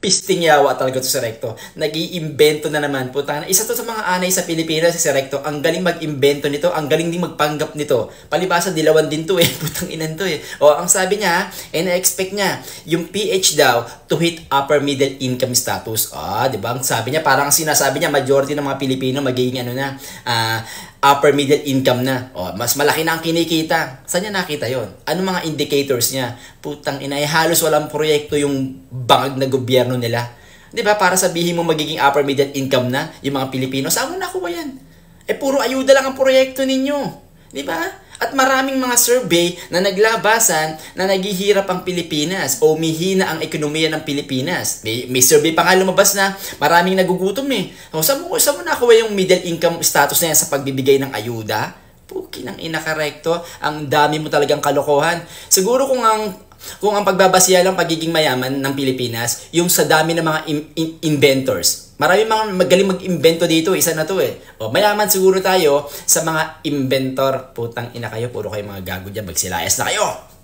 Pisting yawa talaga to si Recto. Nag-iimbento na naman. Putang, isa to sa mga anay sa Pilipinas si Recto. Ang galing mag-imbento nito. Ang galing din magpanggap nito. Palibasa, dilawan din to eh. Putang inan to eh. O, ang sabi niya, na-expect niya, yung PH daw to hit upper middle income status. Diba? Ang sabi niya, parang sinasabi niya, majority ng mga Pilipino magiging upper middle income na. Mas malaki na ang kinikita. Saan niya nakita yon? Ano mga indicators niya? Putang ina, halos walang proyekto yung bangag na gobyerno nila. 'Di ba? Para sabihin mo magiging upper middle income na yung mga Pilipino, saan mo nakuha yan? Puro ayuda lang ang proyekto ninyo. 'Di ba? At maraming mga survey na naglabasan na naghihirap ang Pilipinas o umihina ang ekonomiya ng Pilipinas. May survey pa nga lumabas na maraming nagugutom eh. Saan mo nakuha yung middle income status na yan sa pagbibigay ng ayuda? Puki ng ina ka Recto, ang dami mo talagang kalokohan. Siguro kung ang pagbabasiya lang pagiging mayaman ng Pilipinas, yung sa dami ng mga inventors. Marami mga magaling mag-invento dito, isa na to eh. Mayaman siguro tayo sa mga inventor. Putang ina kayo, puro kayo mga gago dyan, magsilayas na kayo!